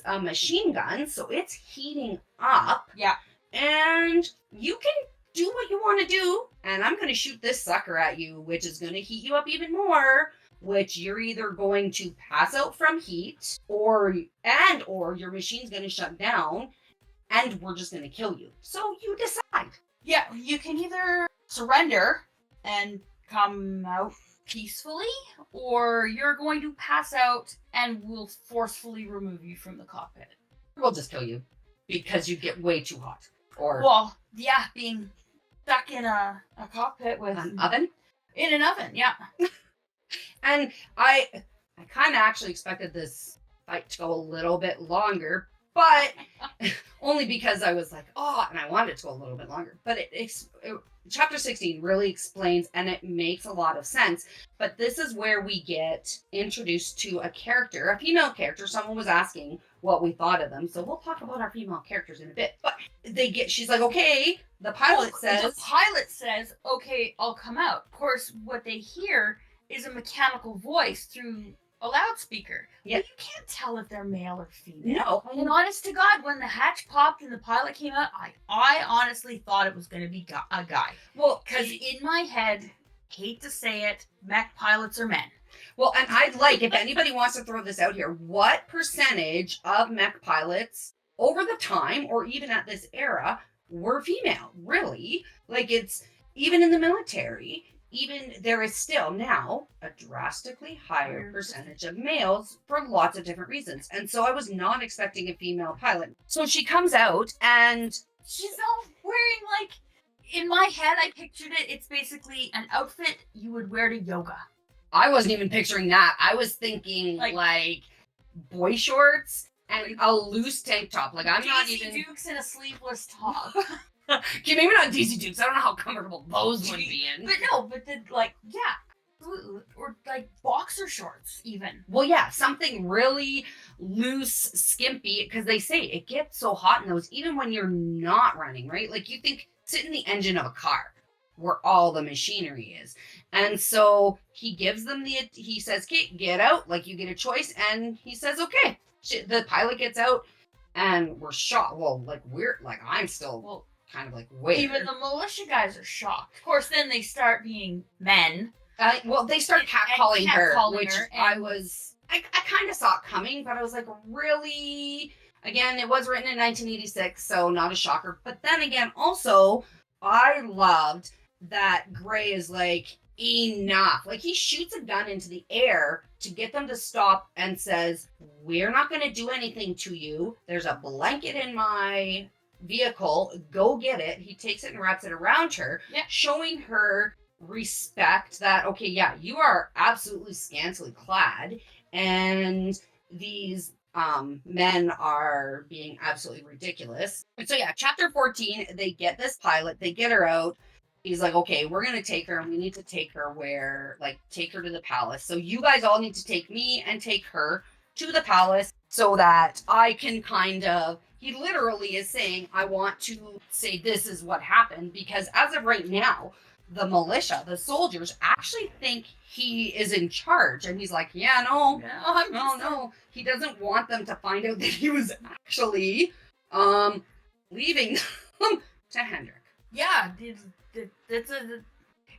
machine guns, so it's heating up. Yeah. And you can do what you want to do, and I'm going to shoot this sucker at you, which is going to heat you up even more, which you're either going to pass out from heat, or your machine's going to shut down, and we're just going to kill you. So you decide. Yeah, you can either surrender and come out peacefully, or you're going to pass out and we'll forcefully remove you from the cockpit. We'll just kill you because you get way too hot. Or being stuck in a cockpit with an oven. In an oven, yeah. And I kind of actually expected this fight to go a little bit longer, but only because I was like, and I wanted it to go a little bit longer. But Chapter 16 really explains, and it makes a lot of sense. But this is where we get introduced to a female character. Someone was asking what we thought of them. So we'll talk about our female characters in a bit. But she's like, okay, the pilot says, okay, I'll come out. Of course, what they hear is a mechanical voice through a loudspeaker. Yeah. But you can't tell if they're male or female. No. And honest to God, when the hatch popped and the pilot came out, I honestly thought it was going to be a guy. Well, because in my head, hate to say it, mech pilots are men. Well, and I'd like, if anybody wants to throw this out here, what percentage of mech pilots over the time, or even at this era, were female? Really? Like, it's, even in the military, there is still now a drastically higher percentage of males for lots of different reasons. And so I was not expecting a female pilot. So she comes out and she's all wearing, like, in my head, I pictured it. It's basically an outfit you would wear to yoga. I wasn't even picturing that. I was thinking, like boy shorts and a loose tank top. Like, I'm not even... Daisy Dukes in a sleeveless top. Okay, maybe not Daisy Dukes. I don't know how comfortable those would be in. But no, but yeah. Or, like, boxer shorts, even. Well, yeah, something really loose, skimpy, because they say it gets so hot in those, even when you're not running, right? Like, you think, sit in the engine of a car, where all the machinery is. And so, he gives them he says, okay, get out, like, you get a choice, and he says, okay. The pilot gets out, and we're shocked. Well, like, I'm still kind of like, wait. Even the militia guys are shocked. Of course, then they start being men. They start catcalling her, which I kind of saw it coming, but I was like, really? Again, it was written in 1986, so not a shocker. But then again, also, I loved that Gray is like, enough. Like, he shoots a gun into the air to get them to stop and says, we're not going to do anything to you. There's a blanket in my vehicle. Go get it. He takes it and wraps it around her, showing her respect that, okay, yeah, you are absolutely scantily clad, and these men are being absolutely ridiculous. And so yeah, chapter 14, they get this pilot, they get her out. He's like, okay, we're gonna take her, and we need to take her take her to the palace. So you guys all need to take me and take her to the palace so that I can he literally is saying, I want to say this is what happened, because as of right now, the militia, the soldiers, actually think he is in charge. And he's like, no. He doesn't want them to find out that he was actually leaving them to Hendrik. Yeah,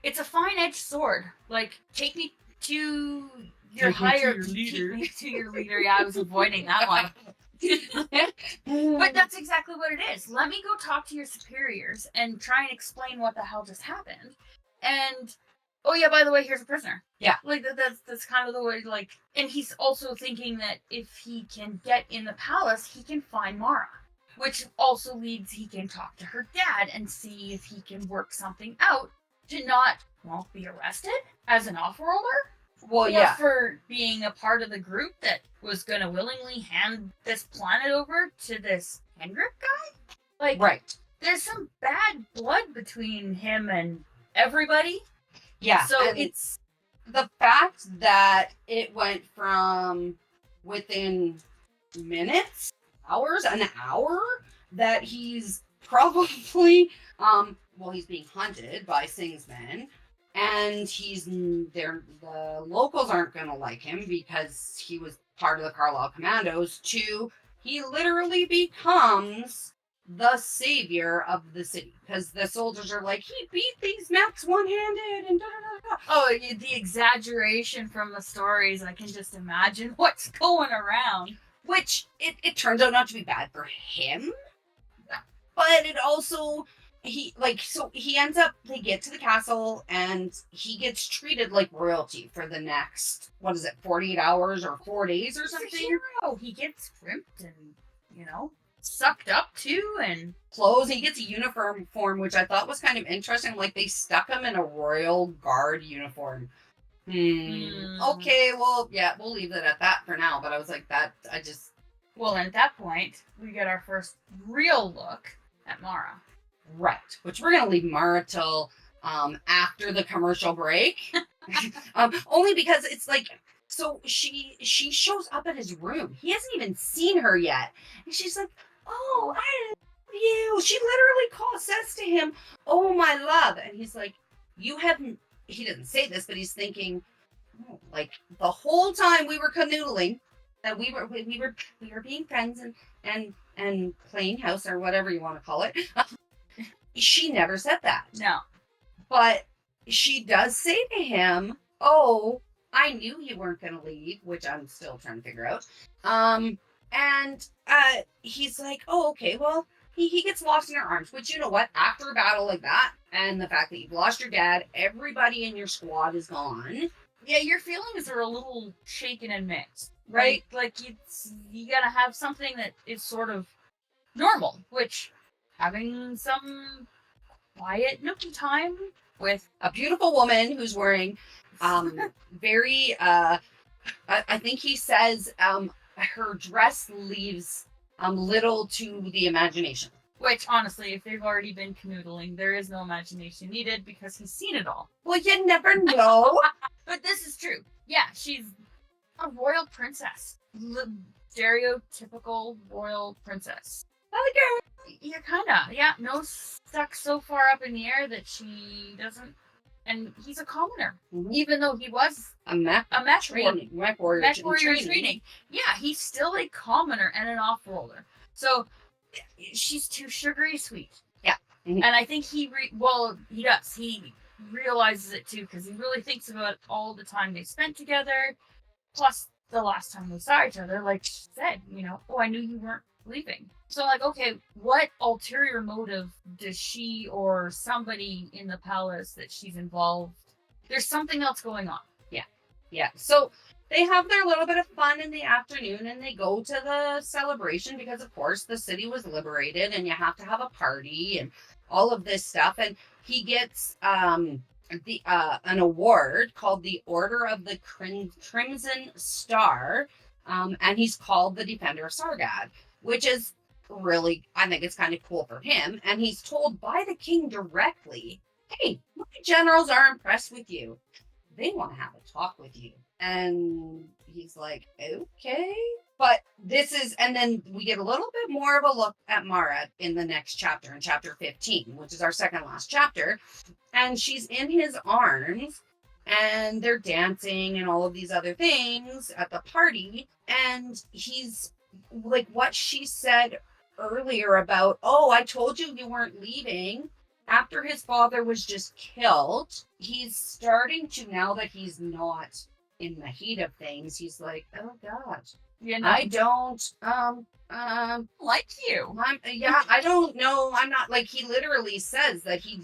it's a fine-edged sword. Like, take me to your leader. Yeah, I was avoiding that one. But that's exactly what it is. Let me go talk to your superiors and try and explain what the hell just happened. And, oh yeah, by the way, here's a prisoner. Yeah. Like, that's kind of the way, like, and he's also thinking that if he can get in the palace, he can find Mara. Which also leads, he can talk to her dad and see if he can work something out to not, be arrested as an off-worlder. Well, yeah. For being a part of the group that was going to willingly hand this planet over to this Hendrik guy. Like, right. There's some bad blood between him and everybody. Yeah. So it's the fact that it went from within minutes, an hour, that he's probably, he's being hunted by Singh's men. And the locals aren't going to like him because he was part of the Carlisle Commandos. He literally becomes the savior of the city. Because the soldiers are like, he beat these Mets one-handed and da-da-da-da. Oh, the exaggeration from the stories, I can just imagine what's going around. Which, it turns out not to be bad for him. But it also... they get to the castle, and he gets treated like royalty for the next, 48 hours or 4 days or something? He's a hero. He gets crimped and, sucked up too, and... Clothes. He gets a uniform, which I thought was kind of interesting. Like, they stuck him in a royal guard uniform. Okay, well, yeah, we'll leave it at that for now. But I was like, Well, at that point, we get our first real look at Mara. Right, which we're going to leave Mara till after the commercial break. Only because it's like, so she shows up at his room. He hasn't even seen her yet. And she's like, oh, I love you. She literally says to him, oh, my love. And he's like, he didn't say this, but he's thinking, like, the whole time we were canoodling, that we were being friends and playing house or whatever you want to call it. She never said that. No. But she does say to him, oh, I knew you weren't going to leave, which I'm still trying to figure out. And he's like, oh, okay, well, he gets lost in her arms, which, you know what, after a battle like that, and the fact that you've lost your dad, everybody in your squad is gone. Yeah, your feelings are a little shaken and mixed. Right? Like you gotta have something that is sort of normal, which... having some quiet nookie time with a beautiful woman who's wearing very I think he says her dress leaves little to the imagination. Which, honestly, if they've already been canoodling, there is no imagination needed because he's seen it all. Well, you never know. But this is true. Yeah, she's a royal princess. Stereotypical royal princess. Yeah, kinda. Yeah, nose stuck so far up in the air that she doesn't. And he's a commoner, even though he was a mech warrior in training. Yeah, he's still a commoner and an off-roller. So she's too sugary sweet. Yeah, and I think he does. He realizes it too because he really thinks about all the time they spent together, plus the last time they saw each other. Like she said, I knew you weren't leaving. So, like, okay, what ulterior motive does she or somebody in the palace that she's involved? There's something else going on. Yeah. So they have their little bit of fun in the afternoon and they go to the celebration because, of course, the city was liberated and you have to have a party and all of this stuff. And he gets an award called the Order of the Crimson Star, and he's called the Defender of Sargad, which is really, I think it's kind of cool for him. And he's told by the king directly, hey, my generals are impressed with you. They want to have a talk with you. And he's like, okay. But this is, and then we get a little bit more of a look at Mara in the next chapter, in chapter 15, which is our second last chapter. And she's in his arms and they're dancing and all of these other things at the party. And he's like what she said earlier about, oh, I told you weren't leaving. After his father was just killed, he's starting to, now that he's not in the heat of things, he's like, oh God, I don't like you. I don't know. I'm not, like, he literally says that he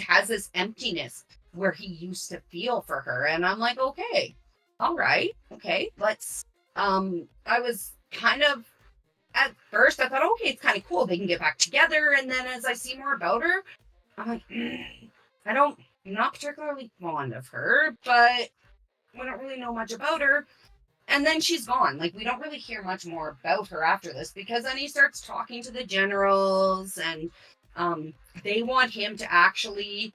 has this emptiness where he used to feel for her. And I'm like, okay, all right, okay, let's, I was kind of, at first I thought, okay, it's kind of cool. They can get back together. And then as I see more about her, I'm like, I'm not particularly fond of her, but we don't really know much about her. And then she's gone. Like, we don't really hear much more about her after this because then he starts talking to the generals and they want him to actually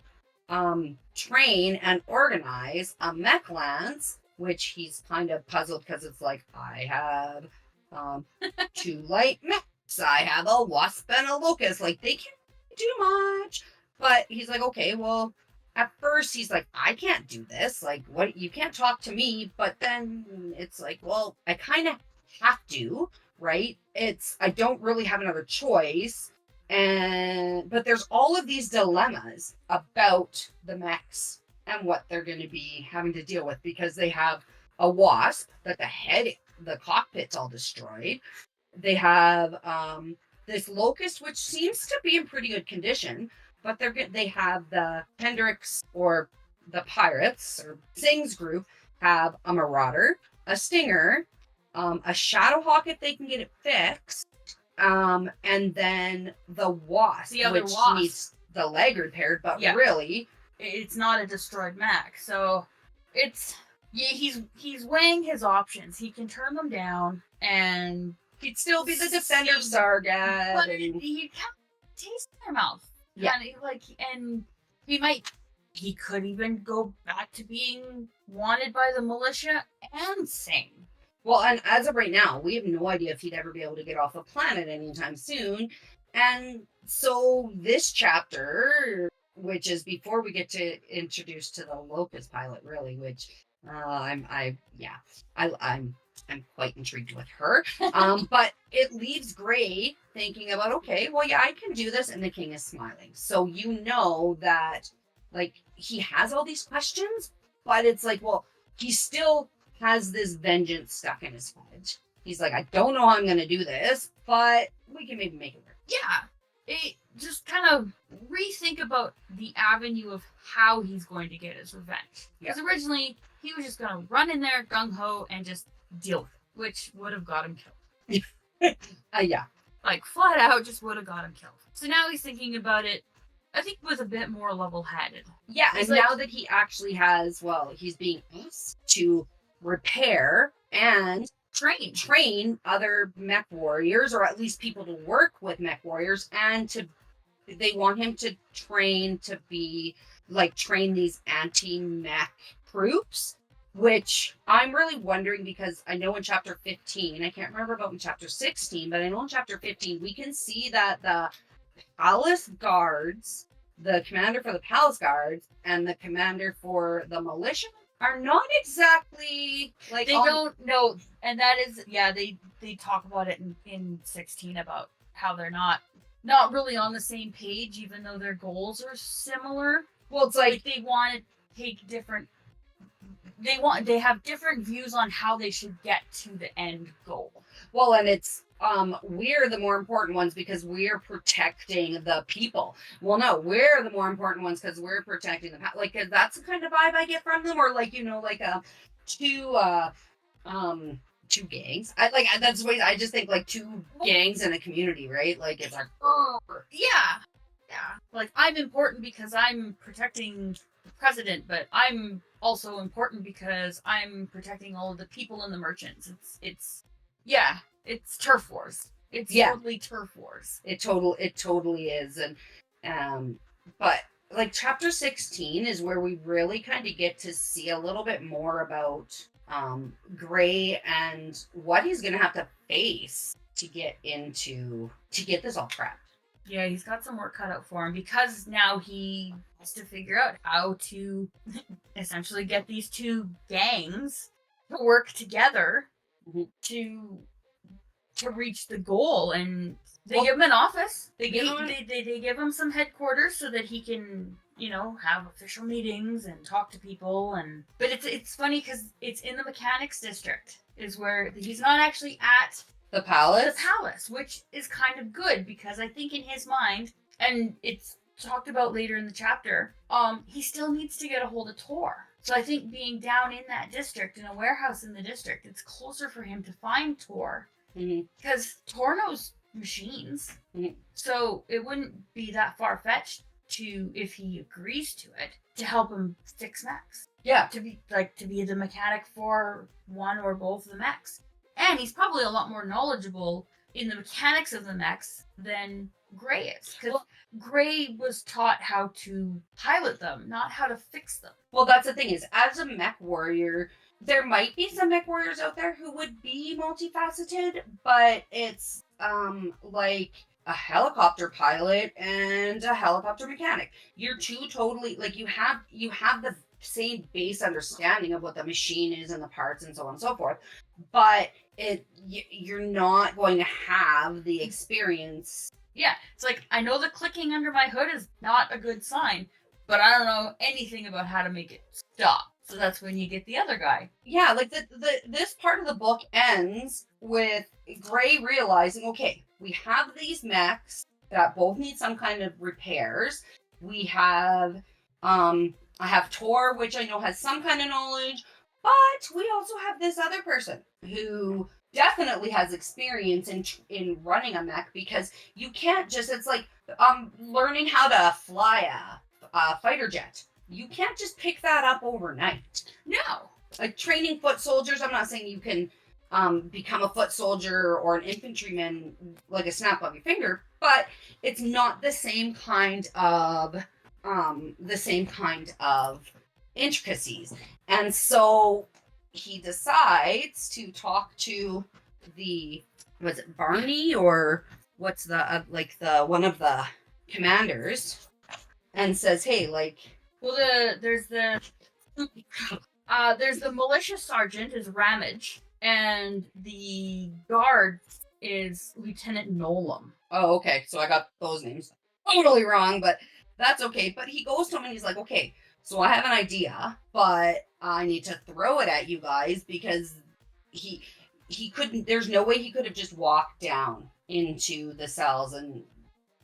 train and organize a mech lance, which he's kind of puzzled because it's like, I have 2 light mechs. I have a wasp and a locust. Like, they can't do much. But he's like, okay, well, at first he's like, I can't do this. Like, what? You can't talk to me. But then it's like, well, I kind of have to, right? I don't really have another choice. But there's all of these dilemmas about the mechs and what they're going to be having to deal with because they have a wasp that the cockpit's all destroyed. They have this locust, which seems to be in pretty good condition. But they have the Hendricks, or the pirates, or Sing's group, have a marauder, a stinger, a shadowhawk if they can get it fixed, and then the wasp, which needs the leg repaired, but really, it's not a destroyed mech. So he's weighing his options. He can turn them down, and he'd still be the Defender of Sargad. But he can't taste in their mouth. Yeah. And he could even go back to being wanted by the militia and Sing. Well, and as of right now, we have no idea if he'd ever be able to get off the planet anytime soon. And so this chapter, which is before we get to introduce to the Locust pilot, really, which I'm quite intrigued with her. But it leaves Gray thinking about, okay, well, yeah, I can do this. And the king is smiling. So you know that, like, he has all these questions, but it's like, well, he still has this vengeance stuck in his head. He's like, I don't know how I'm going to do this, but we can maybe make it work. Yeah. Just kind of rethink about the avenue of how he's going to get his revenge. Because originally, he was just going to run in there gung-ho and just deal with it, which would have got him killed. Yeah. like flat out just would have got him killed. So now he's thinking about it, I think, with a bit more level-headed. Yeah, It's and like- now that he actually has, he's being asked to repair and train other mech warriors, or at least people to work with mech warriors, and they want him to train to be train these anti-mech troops, which I'm really wondering, because I know in chapter 15, I can't remember about in chapter 16, but I know in chapter 15 we can see that the palace guards, the commander for the palace guards and the commander for the militia, are not exactly they don't know, and that is, they talk about it in 16 about how they're not really on the same page, even though their goals are similar. Well, it's like they want to take different. They have different views on how they should get to the end goal. Well, and it's we're the more important ones because we're protecting the people. Well, no, we're the more important ones because we're protecting the cause that's the kind of vibe I get from them, or two gangs. That's the way I just think, two gangs in a community, right? Like it's like yeah. Like, I'm important because I'm protecting the president, but I'm also important because I'm protecting all of the people and the merchants. It's turf wars. It's totally turf wars. It totally is. And but chapter 16 is where we really kind of get to see a little bit more about Gray and what he's gonna have to face to get this all prepped. Yeah, he's got some work cut out for him, because now he has to figure out how to essentially get these two gangs to work together to reach the goal. And they give him an office. They give him some headquarters so that he can, have official meetings and talk to people. But it's funny because it's in the mechanics district, is where he's not actually at the palace, which is kind of good, because I think in his mind, and it's talked about later in the chapter, he still needs to get a hold of Tor. So I think being down in that district, in a warehouse in the district, it's closer for him to find Tor, because Tor knows machines. So it wouldn't be that far-fetched to, if he agrees to it, to help him fix mechs. Yeah. To be the mechanic for one or both of the mechs. And he's probably a lot more knowledgeable in the mechanics of the mechs than Gray is. Because Gray was taught how to pilot them, not how to fix them. Well, that's the thing, is as a mech warrior, there might be some mech warriors out there who would be multifaceted, but it's like a helicopter pilot and a helicopter mechanic. You're two totally, you have the same base understanding of what the machine is and the parts and so on and so forth, but you're not going to have the experience. Yeah, it's like, I know the clicking under my hood is not a good sign, but I don't know anything about how to make it stop. So that's when you get the other guy. Yeah, this part of the book ends with Gray realizing, okay, we have these mechs that both need some kind of repairs. We have I have Tor, which I know has some kind of knowledge, but we also have this other person who definitely has experience in running a mech, because you can't just, it's like learning how to fly a fighter jet. You can't just pick that up overnight. No. Like training foot soldiers, I'm not saying you can become a foot soldier or an infantryman like a snap of your finger, but it's not the same kind of intricacies. And so he decides to talk to was it Barney, or what's the one of the commanders, and says, hey, there's the militia sergeant is Ramage, and the guard is Lieutenant Nolan. Oh, okay. So I got those names totally wrong, but that's okay. But he goes to him and he's like, okay, so I have an idea, but I need to throw it at you guys, because he couldn't, there's no way he could have just walked down into the cells and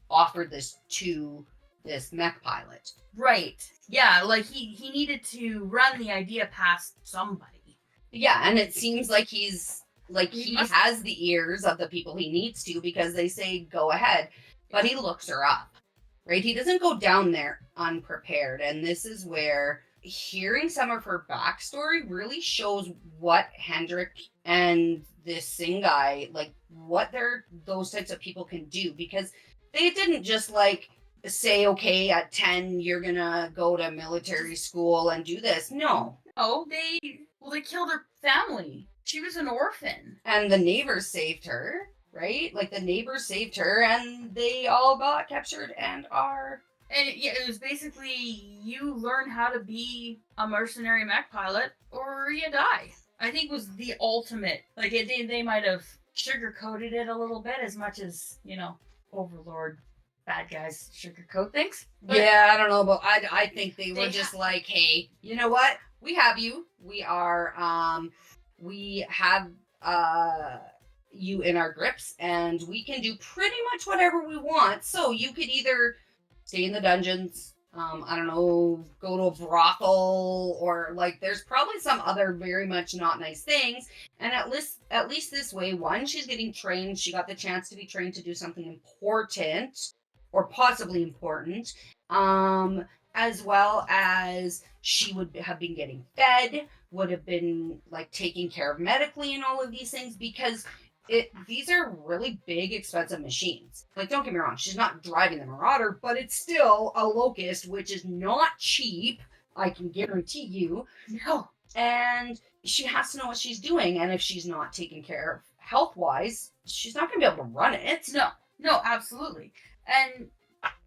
offered this to this mech pilot. Right. Yeah, he needed to run the idea past somebody. Yeah, and it seems like he's like he has the ears of the people he needs to because they say go ahead, but he looks her up, right? He doesn't go down there unprepared, and this is where hearing some of her backstory really shows what Hendrik and this Singh guy, like what those types of people can do, because they didn't just like say, okay, at 10 you're gonna go to military school and do this. No, they killed her family. She was an orphan, and the neighbors saved her, right? Like the neighbors saved her, and they all got captured and are. And it was basically you learn how to be a mercenary mech pilot or you die. I think was the ultimate. Like they might have sugarcoated it a little bit, as much as Overlord bad guys sugarcoat things. But yeah, I don't know, but I think they were just like, hey, you know what? We have you. We are we have you in our grips, and we can do pretty much whatever we want. So you could either stay in the dungeons, I don't know, go to a brothel, or like there's probably some other very much not nice things. And at least this way, one, she's getting trained. She got the chance to be trained to do something important or possibly important, as well as she would have been getting fed, would have been like taken care of medically and all of these things, because these are really big, expensive machines. Like, don't get me wrong, she's not driving the Marauder, but it's still a Locust, which is not cheap, I can guarantee you. No. And she has to know what she's doing, and if she's not taken care of health-wise, she's not going to be able to run it. No, absolutely. And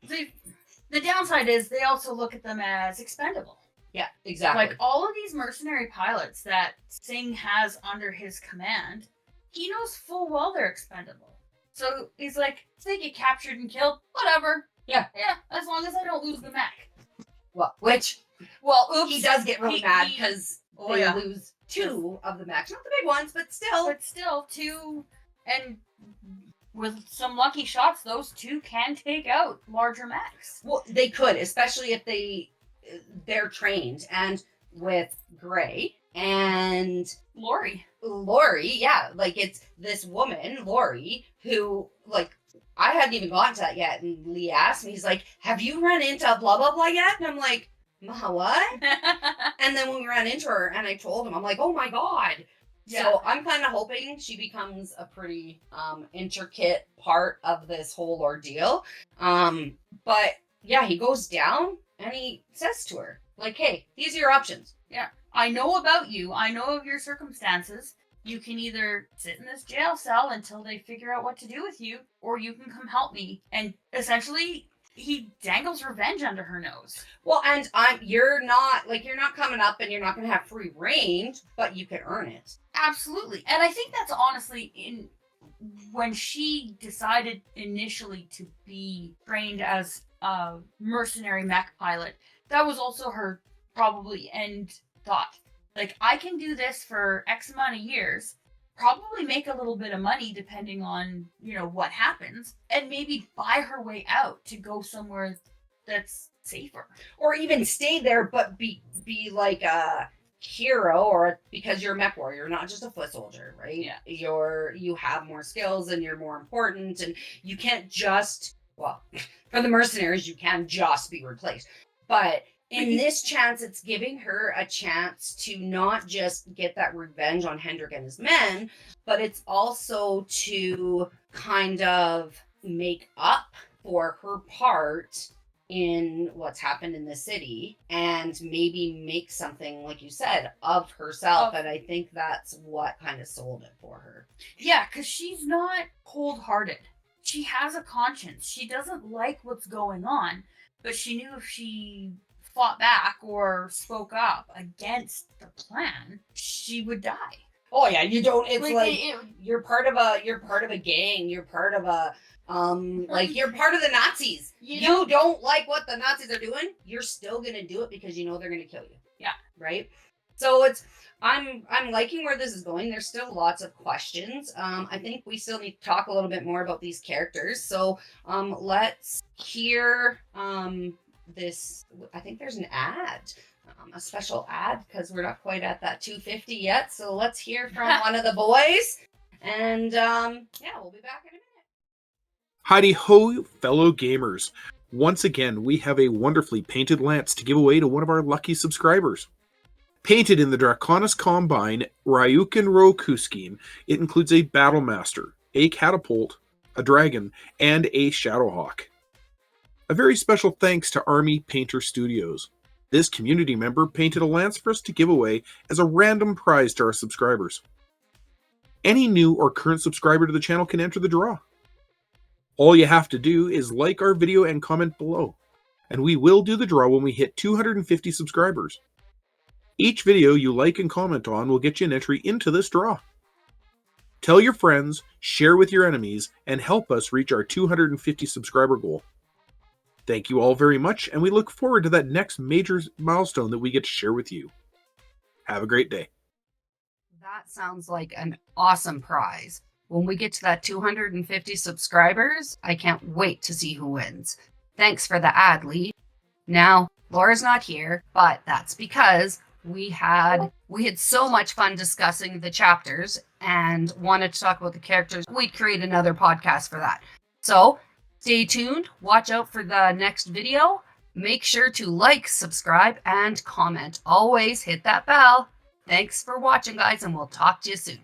the downside is they also look at them as expendable. Yeah, exactly. Like, all of these mercenary pilots that Singh has under his command, he knows full well they're expendable. So he's like, if they get captured and killed, whatever. Yeah, as long as I don't lose the mech. Well, oops, he does get really mad because they lose 2 of the mechs. Not the big ones, but still 2. And with some lucky shots, those 2 can take out larger mechs. Well, they could, especially if they're trained. And with Gray and Lori, yeah, like it's this woman, Lori, who, like, I hadn't even gotten to that yet, and Lee asked me, he's like, have you run into blah blah blah yet? And I'm like, what? And then when we ran into her and I told him, I'm like, oh my god. Yeah. So I'm kind of hoping she becomes a pretty intricate part of this whole ordeal. But yeah, he goes down and he says to her, like, hey, these are your options. Yeah. I know about you. I know of your circumstances. You can either sit in this jail cell until they figure out what to do with you, or you can come help me. And essentially, he dangles revenge under her nose. Well, and you're not coming up and you're not going to have free reign, but you can earn it. Absolutely. And I think that's honestly when she decided initially to be trained as a mercenary mech pilot, that was also her probably end thought. Like, I can do this for X amount of years, probably make a little bit of money depending on, what happens, and maybe buy her way out to go somewhere that's safer. Or even stay there, but be like a hero, or because you're a mech warrior, you're not just a foot soldier, right? Yeah. You have more skills and you're more important, and you can't just, well, for the mercenaries, you can just be replaced. But in this chance, it's giving her a chance to not just get that revenge on Hendrik and his men, but it's also to kind of make up for her part in what's happened in the city and maybe make something, like you said, of herself. And I think that's what kind of sold it for her. Yeah, because she's not cold-hearted. She has a conscience. She doesn't like what's going on, but she knew if she fought back or spoke up against the plan, she would die. Oh yeah, you don't. It's you're part of a gang. You're part of a you're part of the Nazis. You don't like what the Nazis are doing. You're still gonna do it because you know they're gonna kill you. Yeah. Right. So I'm liking where this is going. There's still lots of questions. I think we still need to talk a little bit more about these characters. So let's hear this. I think there's an ad a special ad because we're not quite at that 250 yet. So let's hear from one of the boys. And yeah, we'll be back in a minute. Heidi ho, fellow gamers. Once again, we have a wonderfully painted lance to give away to one of our lucky subscribers. Painted in the Draconis Combine Ryukin Roku scheme, it includes a Battlemaster, a Catapult, a Dragon, and a Shadowhawk. A very special thanks to Army Painter Studios. This community member painted a lance for us to give away as a random prize to our subscribers. Any new or current subscriber to the channel can enter the draw. All you have to do is like our video and comment below, and we will do the draw when we hit 250 subscribers. Each video you like and comment on will get you an entry into this draw. Tell your friends, share with your enemies, and help us reach our 250 subscriber goal. Thank you all very much, and we look forward to that next major milestone that we get to share with you. Have a great day. That sounds like an awesome prize. When we get to that 250 subscribers, I can't wait to see who wins. Thanks for the ad, Lee. Now, Laura's not here, but that's because we had so much fun discussing the chapters and wanted to talk about the characters. We'd create another podcast for that. So, stay tuned. Watch out for the next video. Make sure to like, subscribe, and comment. Always hit that bell. Thanks for watching, guys, and we'll talk to you soon.